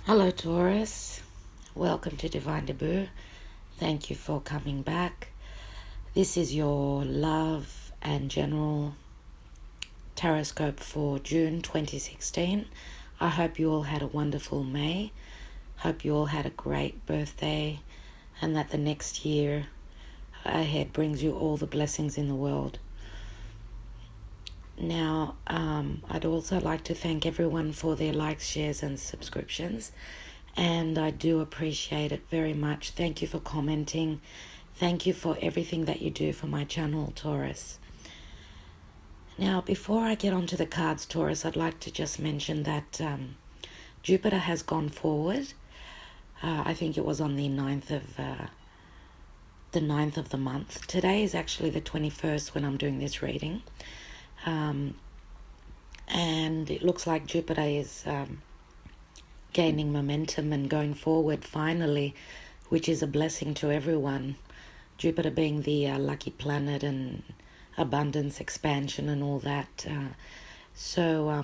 Hello Taurus, welcome to Divine Debut. Thank you for coming back. This is your love and general Tarotscope for June 2016. I hope you all had a wonderful May. Hope you all had a great birthday and that the next year ahead brings you all the blessings in the world. Now, I'd also like to thank everyone for their likes, shares, and subscriptions. And I do appreciate it very much. Thank you for commenting. Thank you for everything that you do for my channel, Taurus. Now, before I get onto the cards, Taurus, I'd like to just mention that Jupiter has gone forward. I think it was on the 9th of the month. Today is actually the 21st when I'm doing this reading. And it looks like Jupiter is gaining momentum and going forward finally, which is a blessing to everyone. Jupiter being the lucky planet and abundance, expansion and all that. So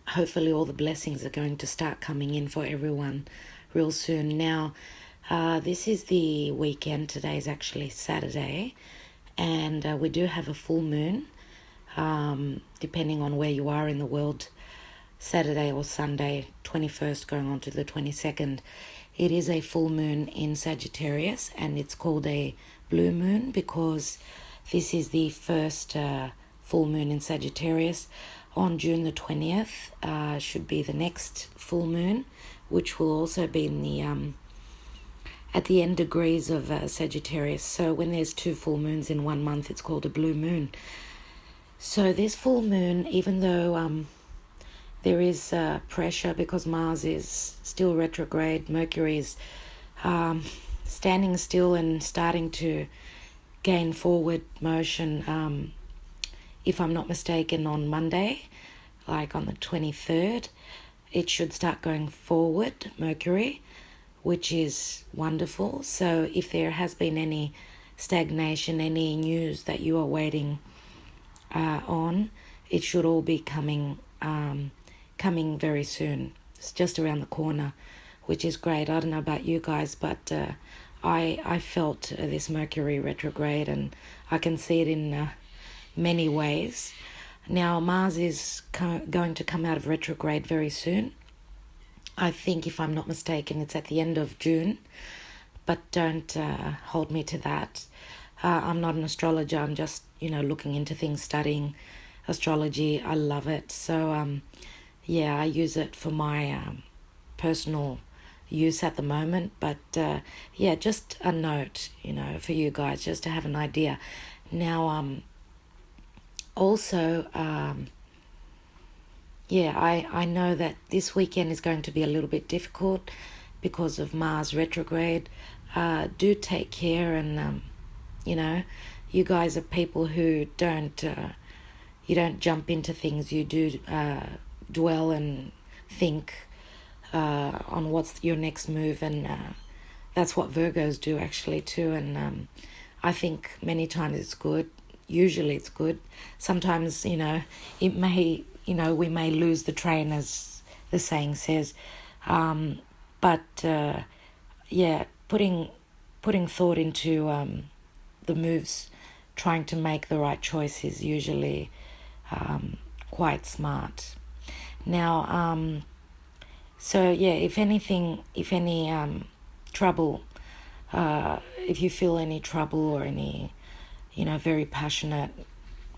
hopefully all the blessings are going to start coming in for everyone real soon. Now, this is the weekend. Today is actually Saturday. And we do have a full moon, depending on where you are in the world, Saturday or Sunday, 21st going on to the 22nd. It is a full moon in Sagittarius, and it's called a blue moon because this is the first full moon in Sagittarius. On June the 20th should be the next full moon, which will also be in the at the end degrees of Sagittarius. So when there's two full moons in 1 month, it's called a blue moon. So this full moon, even though there is pressure because Mars is still retrograde, Mercury is standing still and starting to gain forward motion. If I'm not mistaken, on Monday, like on the 23rd, it should start going forward, Mercury, which is wonderful. So if there has been any stagnation, any news that you are waiting on, it should all be coming very soon. It's just around the corner, which is great. I don't know about you guys, but I felt this Mercury retrograde, and I can see it in many ways. Now, Mars is going to come out of retrograde very soon. I think, if I'm not mistaken, it's at the end of June, but don't hold me to that. I'm not an astrologer. I'm just, looking into things, studying astrology. I love it. So, I use it for my personal use at the moment. But, just a note, for you guys, just to have an idea. Now, also... I know that this weekend is going to be a little bit difficult because of Mars retrograde. Do take care, and you guys are people who don't jump into things. You do dwell and think on what's your next move, and that's what Virgos do actually too. And I think many times it's good. Usually it's good. Sometimes it may. We may lose the train, as the saying says. But putting thought into the moves, trying to make the right choice is usually quite smart. Now, if any trouble, if you feel any trouble or any, very passionate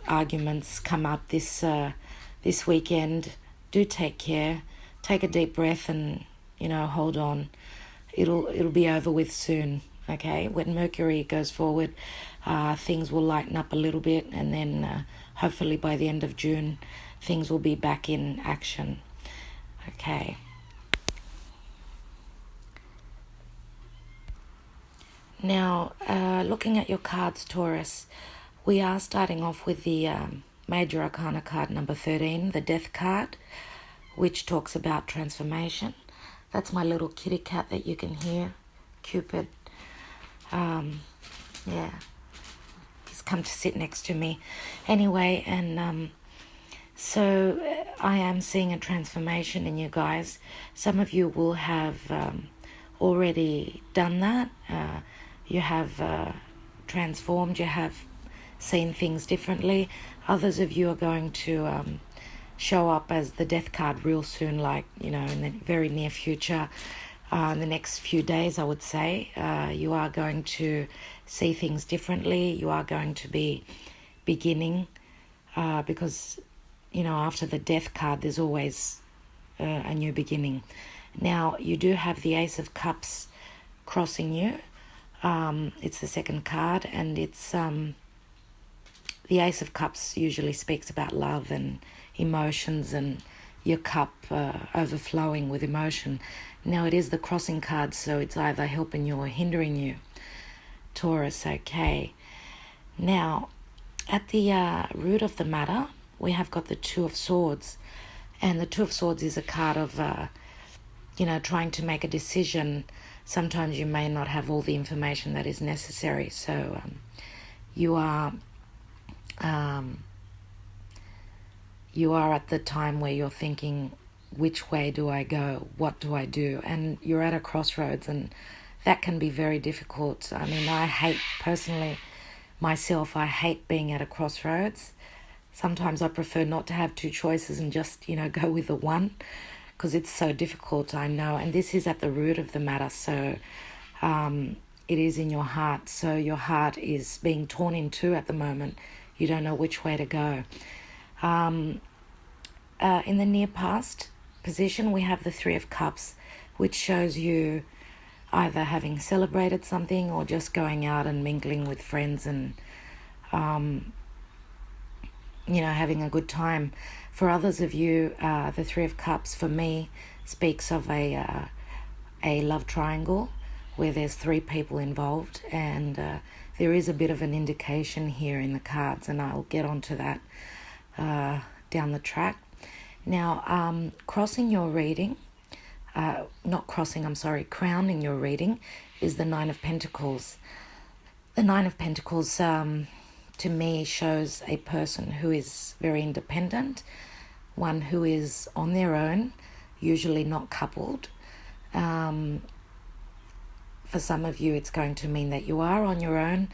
arguments come up this weekend, do take care. Take a deep breath and, hold on. It'll be over with soon, okay? When Mercury goes forward, things will lighten up a little bit, and then hopefully by the end of June, things will be back in action, okay? Now, looking at your cards, Taurus, we are starting off with the Major Arcana card number 13, the Death card, which talks about transformation. That's my little kitty cat that you can hear, Cupid. He's come to sit next to me. Anyway, and So I am seeing a transformation in you guys. Some of you will have already done that. You have transformed. You have seen things differently. Others of you are going to show up as the death card real soon, like, in the very near future. In the next few days, I would say, you are going to see things differently. You are going to be beginning because, after the death card, there's always a new beginning. Now, you do have the Ace of Cups crossing you. It's the second card, and it's the Ace of Cups usually speaks about love and emotions and your cup overflowing with emotion. Now, it is the crossing card, so it's either helping you or hindering you, Taurus. Okay. Now, at the root of the matter, we have got the Two of Swords. And the Two of Swords is a card of, trying to make a decision. Sometimes you may not have all the information that is necessary. So you are at the time where you're thinking, which way do I go? What do I do? And you're at a crossroads, and that can be very difficult. I mean, I hate being at a crossroads. Sometimes I prefer not to have two choices and just, go with the one, because it's so difficult, I know. And this is at the root of the matter. So it is in your heart. So your heart is being torn in two at the moment. You don't know which way to go. In the near past position, we have the Three of Cups, which shows you either having celebrated something or just going out and mingling with friends and, having a good time. For others of you, the Three of Cups, for me, speaks of a love triangle where there's three people involved, and there is a bit of an indication here in the cards, and I'll get onto that down the track. Now, crowning your reading is the Nine of Pentacles. The Nine of Pentacles, to me, shows a person who is very independent, one who is on their own, usually not coupled. For some of you, it's going to mean that you are on your own.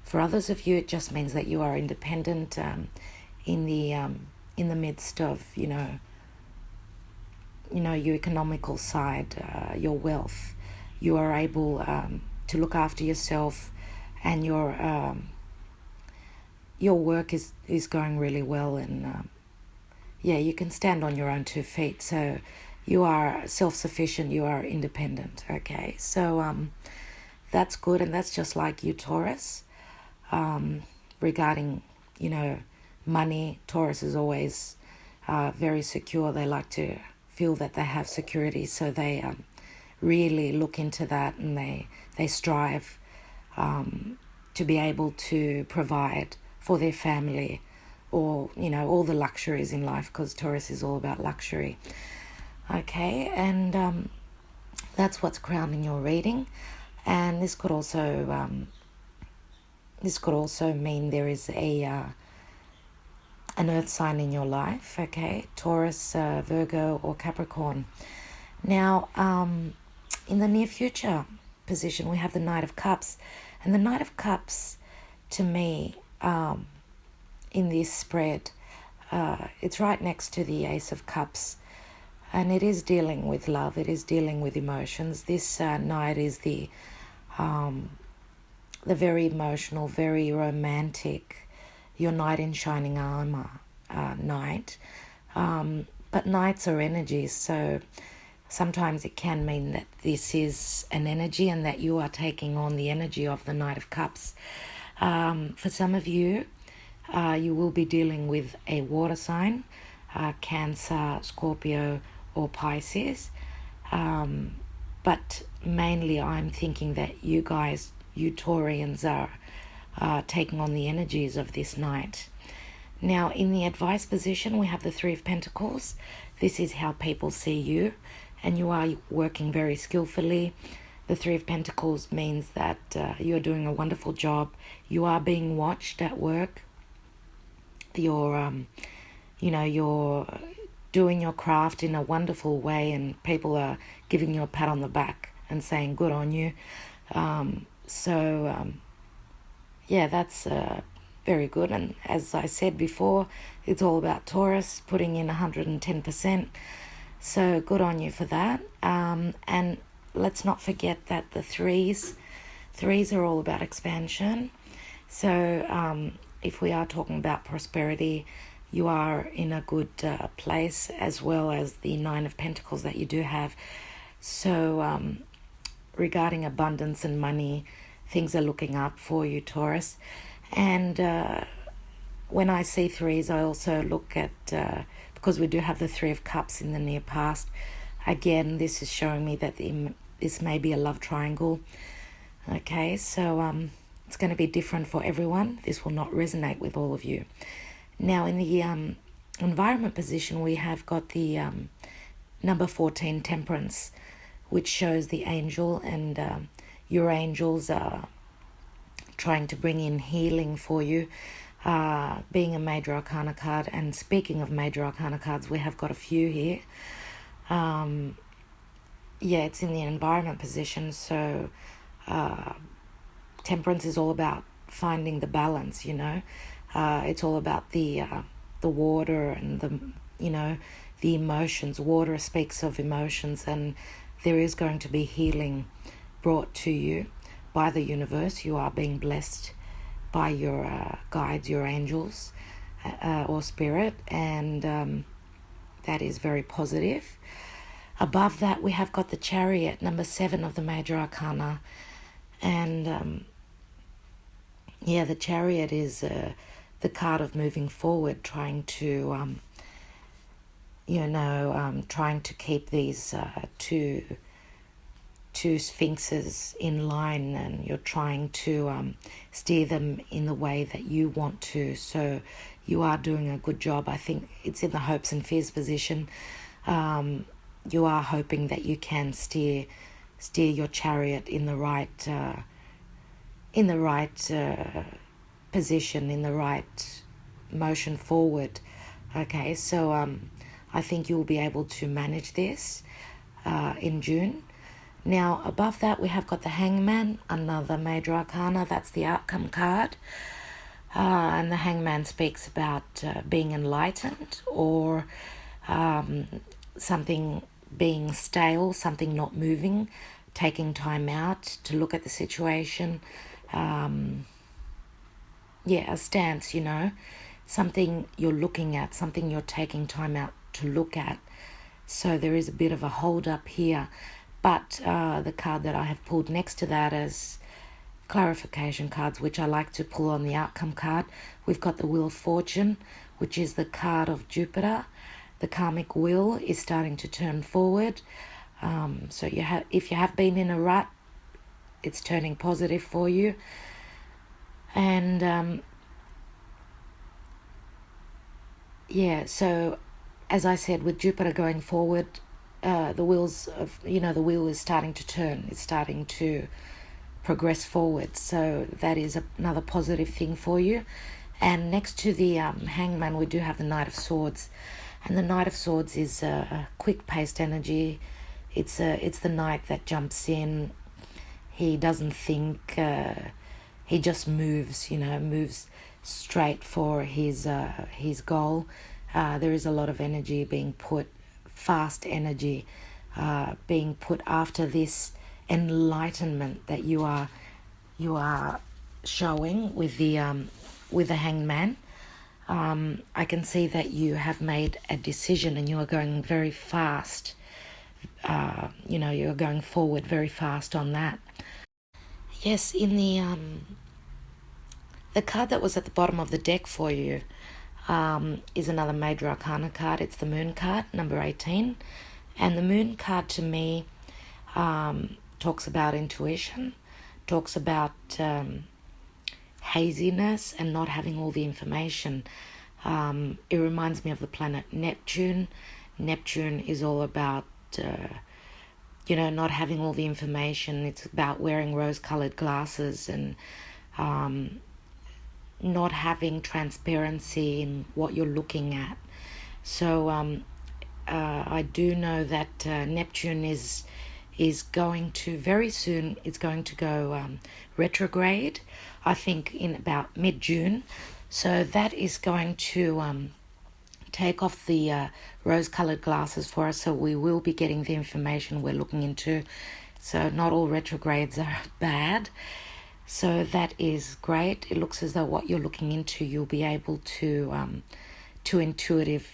For others of you, it just means that you are independent in the midst of, your economical side, your wealth. You are able to look after yourself, and your work is going really well, and you can stand on your own 2 feet. So you are self-sufficient, you are independent. Okay, so that's good, and that's just like you, Taurus. Regarding, money, Taurus is always very secure. They like to feel that they have security, so they really look into that, and they strive to be able to provide for their family, or all the luxuries in life, because Taurus is all about luxury. Okay, and that's what's crowning your reading. And this could also mean there is an earth sign in your life. Okay, Taurus, Virgo, or Capricorn. Now, in the near future position, we have the Knight of Cups, and the Knight of Cups, to me, in this spread, it's right next to the Ace of Cups, and it is dealing with love. It is dealing with emotions. This Knight is the very emotional, very romantic, your knight in shining armor knight. But knights are energies, so sometimes it can mean that this is an energy and that you are taking on the energy of the Knight of Cups. For some of you, you will be dealing with a water sign, Cancer, Scorpio, or Pisces. But mainly I'm thinking that you guys, you Taurians, are taking on the energies of this night. Now, in the advice position, we have the Three of Pentacles. This is how people see you, and you are working very skillfully. The Three of Pentacles means that you're doing a wonderful job. You are being watched at work. You're, you're doing your craft in a wonderful way, and people are giving you a pat on the back and saying good on you. That's very good. And as I said before, it's all about Taurus putting in 110%. So good on you for that. And let's not forget that the threes are all about expansion. So if we are talking about prosperity, you are in a good place, as well as the Nine of Pentacles that you do have. So regarding abundance and money, things are looking up for you, Taurus. And when I see threes, I also look at, because we do have the Three of Cups in the near past, again, this is showing me that this may be a love triangle. Okay, so it's going to be different for everyone. This will not resonate with all of you. Now, in the environment position, we have got the number 14, Temperance, which shows the angel, and your angels are trying to bring in healing for you, being a major arcana card. And speaking of major arcana cards, we have got a few here. It's in the environment position, so Temperance is all about finding the balance, it's all about the water and the emotions. Water speaks of emotions, and there is going to be healing brought to you by the universe. You are being blessed by your guides, your angels, or spirit, and that is very positive. Above that, we have got the Chariot, number 7 of the major arcana, and the Chariot is the card of moving forward, trying to trying to keep these two sphinxes in line, and you're trying to steer them in the way that you want to. So you are doing a good job. I think it's in the hopes and fears position. You are hoping that you can steer your chariot in the right position, in the right motion forward. Okay, so I think you'll be able to manage this in June. Now, above that, we have got the Hangman, another major arcana. That's the outcome card. And the Hangman speaks about being enlightened, or something being stale, something not moving, taking time out to look at the situation. A stance, something you're looking at, something you're taking time out to look at. So there is a bit of a hold up here. But the card that I have pulled next to that is clarification cards, which I like to pull on the outcome card. We've got the Wheel of Fortune, which is the card of Jupiter. The karmic wheel is starting to turn forward. So if you have been in a rut, it's turning positive for you. And so as I said, with Jupiter going forward, the wheel is starting to turn. It's starting to progress forward. So that is another positive thing for you. And next to the Hangman, we do have the Knight of Swords. And the Knight of Swords is a quick-paced energy. It's the knight that jumps in. He doesn't think. He just moves. Moves straight for his goal. There is a lot of energy being put, fast energy being put after this enlightenment that you are showing with the Hangman. I can see that you have made a decision and you are going very fast. You're going forward very fast on that. Yes, in the card that was at the bottom of the deck for you is another major arcana card. It's the Moon card, number 18. And the Moon card to me talks about intuition, talks about haziness and not having all the information. It reminds me of the planet Neptune. Neptune is all about, not having all the information. It's about wearing rose-colored glasses and not having transparency in what you're looking at. So I do know that Neptune is going to very soon. It's going to go retrograde, I think in about mid-June. So that is going to take off the rose-colored glasses for us. So we will be getting the information we're looking into. So not all retrogrades are bad. So that is great. It looks as though what you're looking into, you'll be able to intuitive,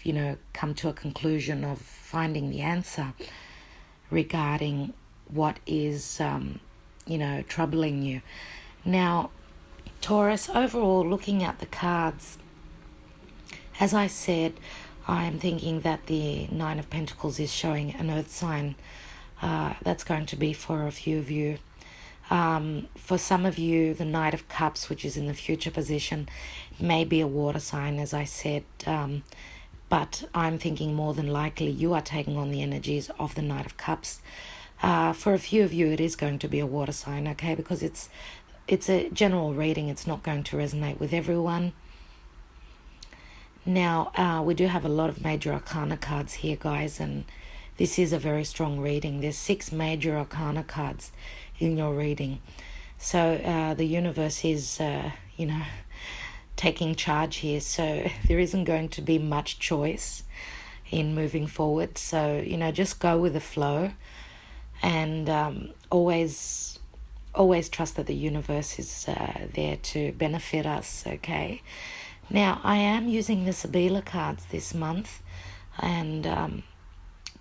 come to a conclusion of finding the answer regarding what is, troubling you. Now, Taurus, overall, looking at the cards, as I said, I am thinking that the Nine of Pentacles is showing an earth sign. That's going to be for a few of you. For some of you, the Knight of Cups, which is in the future position, may be a water sign, as I said. But I'm thinking more than likely you are taking on the energies of the Knight of Cups. For a few of you, it is going to be a water sign, okay? Because it's a general reading. It's not going to resonate with everyone. Now, we do have a lot of major arcana cards here, guys, and this is a very strong reading. There's 6 major arcana cards in your reading. So the universe is, taking charge here. So there isn't going to be much choice in moving forward. So, just go with the flow and always trust that the universe is there to benefit us, okay? Now, I am using the Sabila cards this month and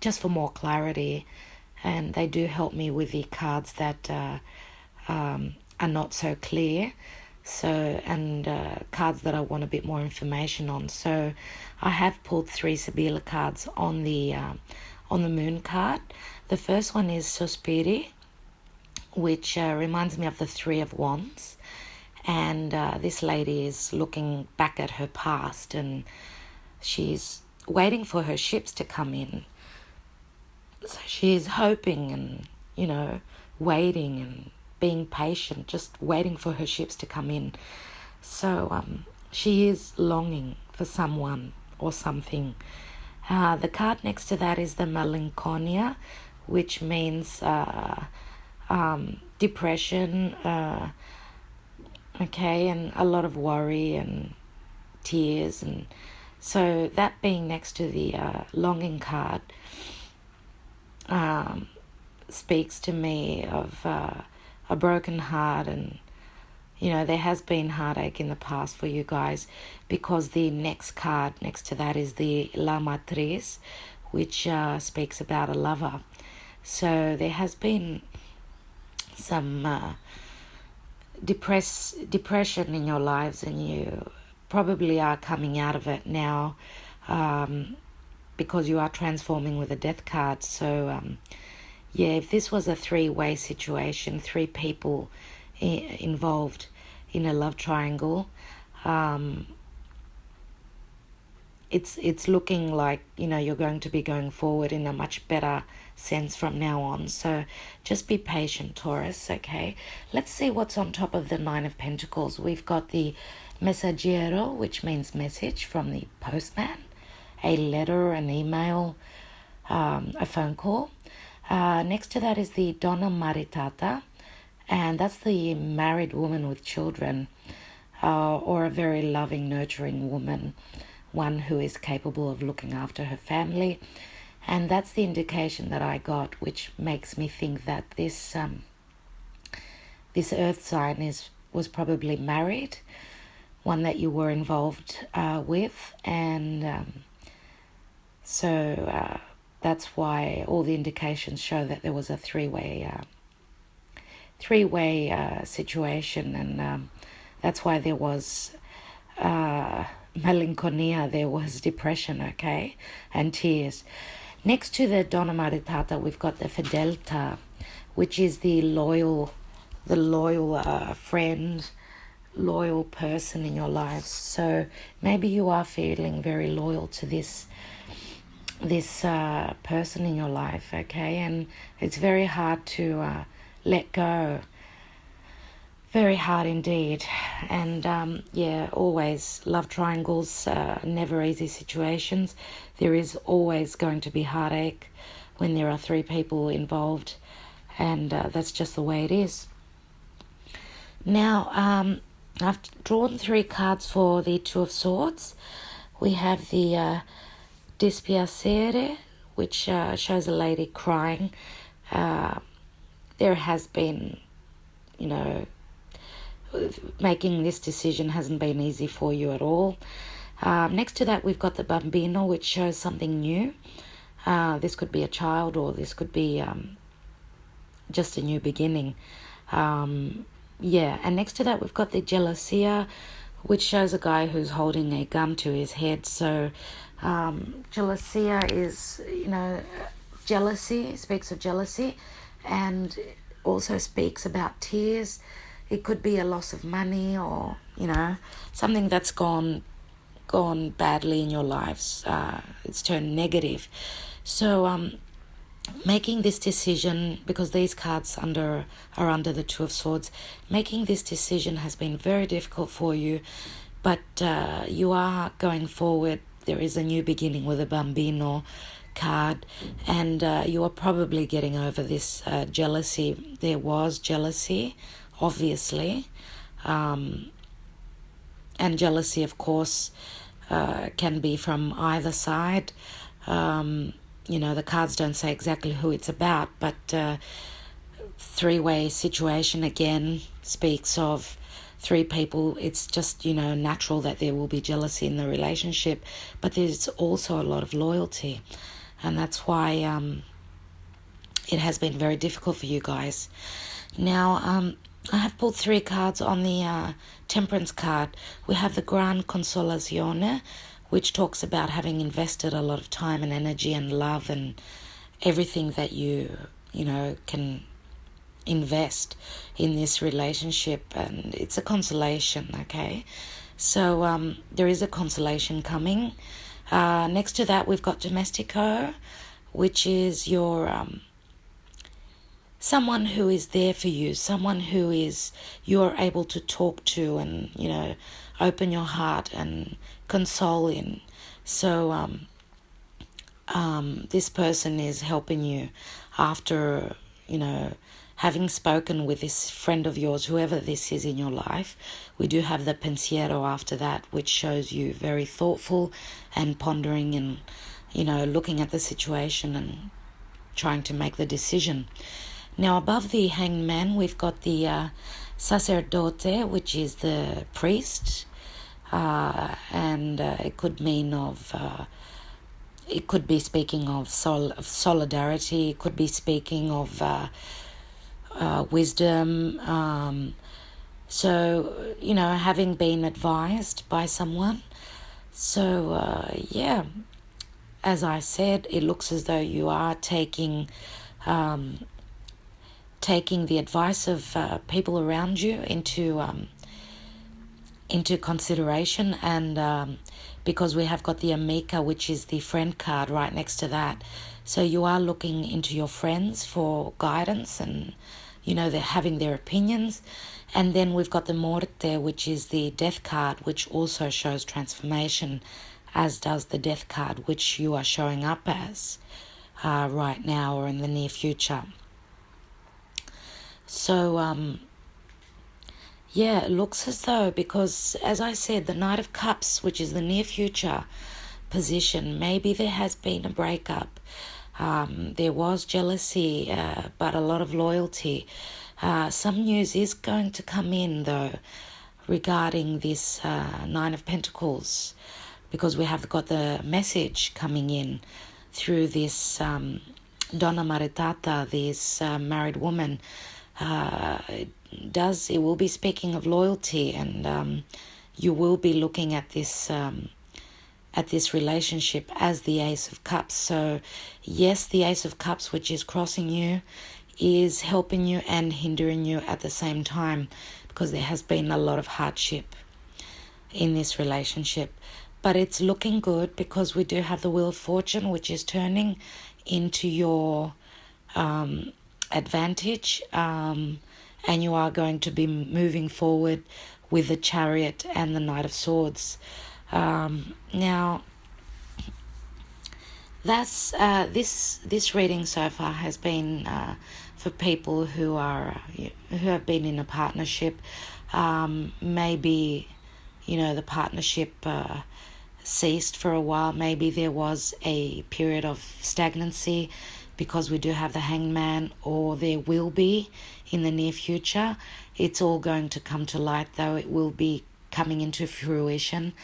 just for more clarity, and they do help me with the cards that are not so clear, and cards that I want a bit more information on. So I have pulled 3 Sabila cards on the moon card. The first one is Sospiri, which reminds me of the 3 of Wands, and this lady is looking back at her past and she's waiting for her ships to come in. So she's hoping and, waiting and being patient, just waiting for her ships to come in. So she is longing for someone or something. The card next to that is the Melancholia, which means depression, okay, and a lot of worry and tears. And so that being next to the longing card, speaks to me of a broken heart, and there has been heartache in the past for you guys, because the next card next to that is the La Matriz, which speaks about a lover. So there has been some depression in your lives, and you probably are coming out of it now, because you are transforming with a death card. So if this was a 3-way situation, 3 people involved in a love triangle, it's looking like you're going to be going forward in a much better sense from now on. So just be patient, Taurus, okay? Let's see what's on top of the 9 of Pentacles. We've got the Messaggero, which means message from the postman, a letter, an email, a phone call. Next to that is the Donna Maritata, and that's the married woman with children, or a very loving, nurturing woman, one who is capable of looking after her family. And that's the indication that I got, which makes me think that this earth sign was probably married, one that you were involved with, and so that's why all the indications show that there was a three-way situation, and that's why there was melancholia, there was depression, okay, and tears. Next to the Donna Maritata, we've got the Fidelta, which is the loyal friend, loyal person in your life. So maybe you are feeling very loyal to this person in your life, okay, and it's very hard to let go. Very hard indeed. And always love triangles, never easy situations. There is always going to be heartache when there are three people involved, and that's just the way it is. Now, I've drawn three cards for the Two of Swords. We have the Dispiacere, which shows a lady crying. There has been, making this decision hasn't been easy for you at all. Next to that, we've got the Bambino, which shows something new. This could be a child, or this could be just a new beginning. And next to that, we've got the Jealousy, which shows a guy who's holding a gun to his head. So jealousy is, jealousy, speaks of jealousy, and also speaks about tears. It could be a loss of money, or, something that's gone badly in your lives. It's turned negative. So making this decision, because these cards are under the Two of Swords, making this decision has been very difficult for you, but you are going forward. There is a new beginning with a Bambino card, and you are probably getting over this jealousy. There was jealousy, obviously, and jealousy, of course, can be from either side. The cards don't say exactly who it's about, but three-way situation again speaks of three people. It's just, natural that there will be jealousy in the relationship, but there's also a lot of loyalty, and that's why it has been very difficult for you guys. Now, I have pulled three cards on the Temperance card. We have the Gran Consolazione, which talks about having invested a lot of time and energy and love and everything that you can invest in this relationship, and it's a consolation, okay? So there is a consolation coming. Next to that, we've got Domestico, which is your someone who is there for you, someone who is you're able to talk to and, open your heart and console in. So this person is helping you after, having spoken with this friend of yours, whoever this is in your life. We do have the Pensiero after that, which shows you very thoughtful and pondering and, looking at the situation and trying to make the decision. Now, above the Hanged Man, we've got the Sacerdote, which is the priest, and it could mean it could be speaking of solidarity, it could be speaking of wisdom, so, having been advised by someone. So, as I said, it looks as though you are taking the advice of people around you into consideration, and because we have got the Amica, which is the friend card right next to that. So you are looking into your friends for guidance, and they're having their opinions. And then we've got the Morte, which is the death card, which also shows transformation, as does the death card, which you are showing up as right now or in the near future. So, it looks as though, because, as I said, the Knight of Cups, which is the near future position, maybe there has been a breakup. There was jealousy, but a lot of loyalty. Some news is going to come in, though, regarding this Nine of Pentacles, because we have got the message coming in through this Donna Maritata, this married woman. It will be speaking of loyalty, and you will be looking at this relationship as the Ace of Cups. So yes, the Ace of Cups, which is crossing you, is helping you and hindering you at the same time, because there has been a lot of hardship in this relationship. But it's looking good, because we do have the Wheel of Fortune, which is turning into your advantage, and you are going to be moving forward with the Chariot and the Knight of Swords. Now, that's this reading so far has been for people who have been in a partnership. Maybe the partnership ceased for a while. Maybe there was a period of stagnancy because we do have the Hangman, or there will be in the near future. It's all going to come to light, though. It will be coming into fruition,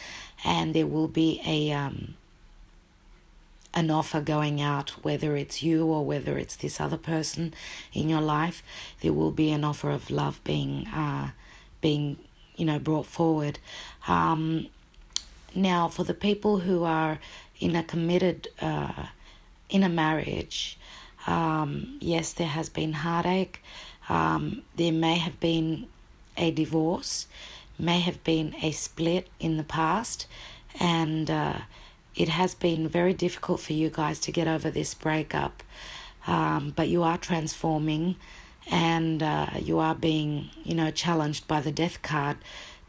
and there will be an offer going out, whether it's you or whether it's this other person in your life. There will be an offer of love being brought forward. Now, for the people who are in a committed in a marriage, yes, there has been heartache. There may have been a divorce, may have been a split in the past, and it has been very difficult for you guys to get over this breakup. But you are transforming, and you are being, challenged by the Death card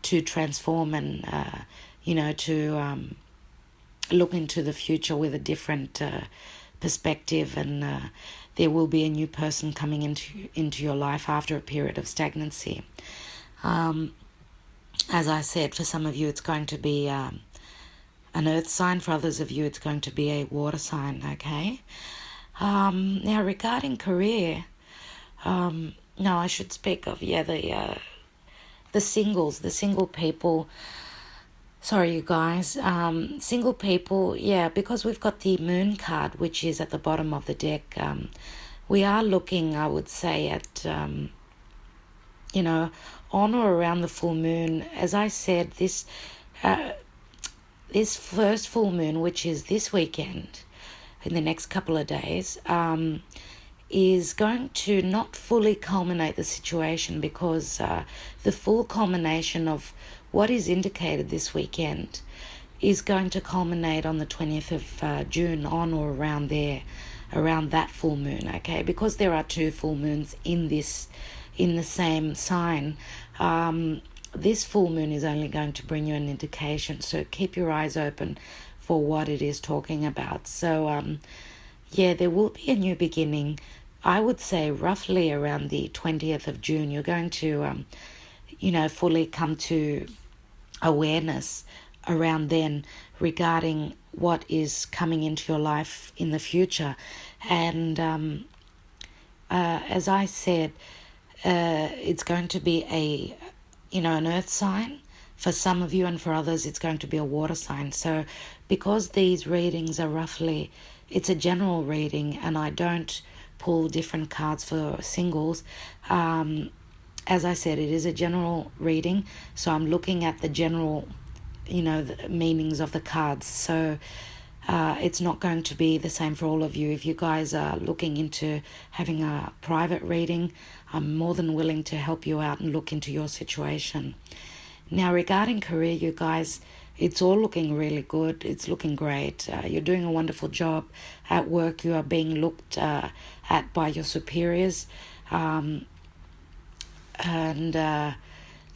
to transform and, to look into the future with a different perspective, and there will be a new person coming into your life after a period of stagnancy. As I said, for some of you it's going to be an earth sign. For others of you it's going to be a water sign, okay? Now, regarding career, no, I should speak of the single people. Sorry, you guys. Single people, because we've got the Moon card, which is at the bottom of the deck. We are looking, I would say, at on or around the full moon. As I said, this first full moon, which is this weekend, in the next couple of days, is going to not fully culminate the situation, because the full culmination of what is indicated this weekend is going to culminate on the 20th of June, on or around there, around that full moon, okay? Because there are two full moons in the same sign, this full moon is only going to bring you an indication, so keep your eyes open for what it is talking about. So, there will be a new beginning. I would say roughly around the 20th of June, you're going to, fully come to awareness around then regarding what is coming into your life in the future. And as I said, it's going to be an earth sign for some of you, and for others it's going to be a water sign. So because these readings are roughly, it's a general reading, and I don't pull different cards for singles. As I said, it is a general reading, so I'm looking at the general, the meanings of the cards. So it's not going to be the same for all of you. If you guys are looking into having a private reading, I'm more than willing to help you out and look into your situation. Now, regarding career, you guys, it's all looking really good. It's looking great. You're doing a wonderful job at work. You are being looked at by your superiors. And the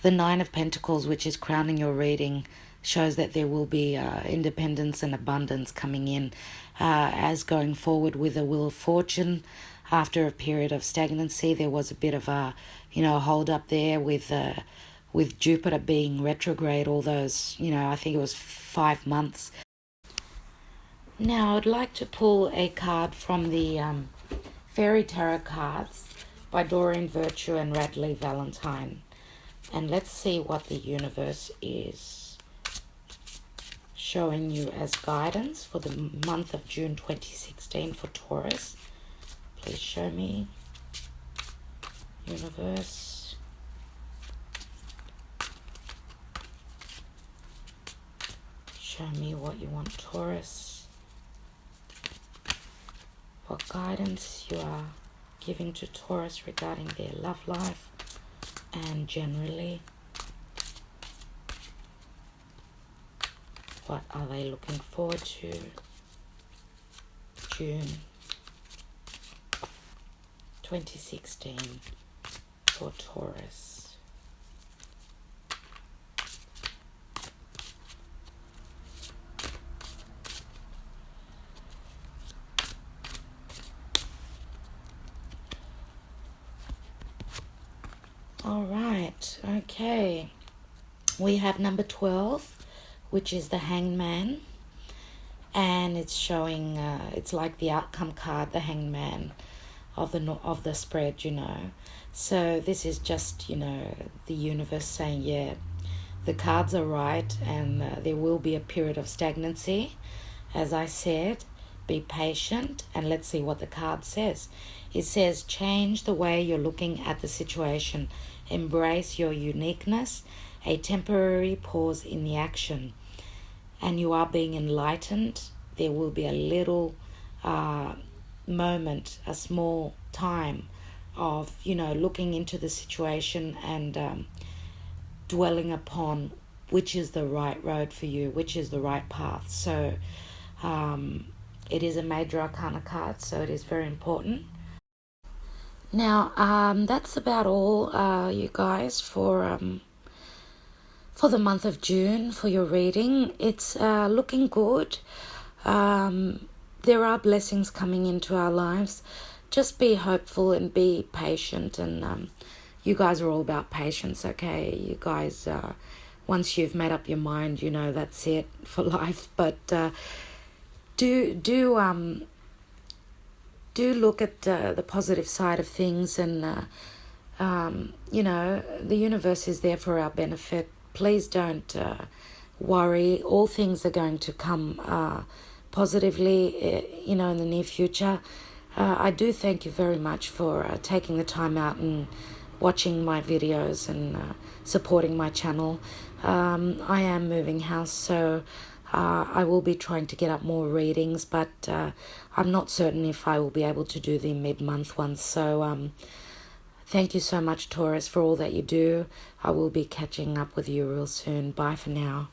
Nine of Pentacles, which is crowning your reading, shows that there will be independence and abundance coming in as going forward with a Wheel of Fortune. After a period of stagnancy, there was a bit of a hold up there with Jupiter being retrograde all those, I think it was 5 months. Now, I'd like to pull a card from the Fairy Tarot cards by Doreen Virtue and Radley Valentine. And let's see what the universe is showing you as guidance for the month of June 2016 for Taurus. Please show me, universe. Show me what you want, Taurus. What guidance you are giving to Taurus regarding their love life and generally. What are they looking forward to? June 2016 for for Taurus. All right, okay. We have number 12, which is the Hanged Man. And it's showing, it's like the outcome card, the Hanged Man of the spread, you know. So this is just, you know, the universe saying, yeah, the cards are right, and there will be a period of stagnancy. As I said, be patient, and let's see what the card says. It says, change the way you're looking at the situation. Embrace your uniqueness, a temporary pause in the action. And you are being enlightened. There will be a little moment, a small time of, you know, looking into the situation and dwelling upon which is the right road for you, which is the right path. So it is a major arcana card, so it is very important. Now, that's about all, you guys, for the month of June, for your reading. It's looking good. There are blessings coming into our lives. Just be hopeful and be patient. And you guys are all about patience, okay? You guys, once you've made up your mind, you know that's it for life. But do look at the positive side of things, and you know, the universe is there for our benefit. Please don't worry. All things are going to come positively, you know, in the near future. I do thank you very much for taking the time out and watching my videos and supporting my channel. I am moving house, so I will be trying to get up more readings, but I'm not certain if I will be able to do the mid-month ones. So thank you so much, Taurus, for all that you do. I will be catching up with you real soon. Bye for now.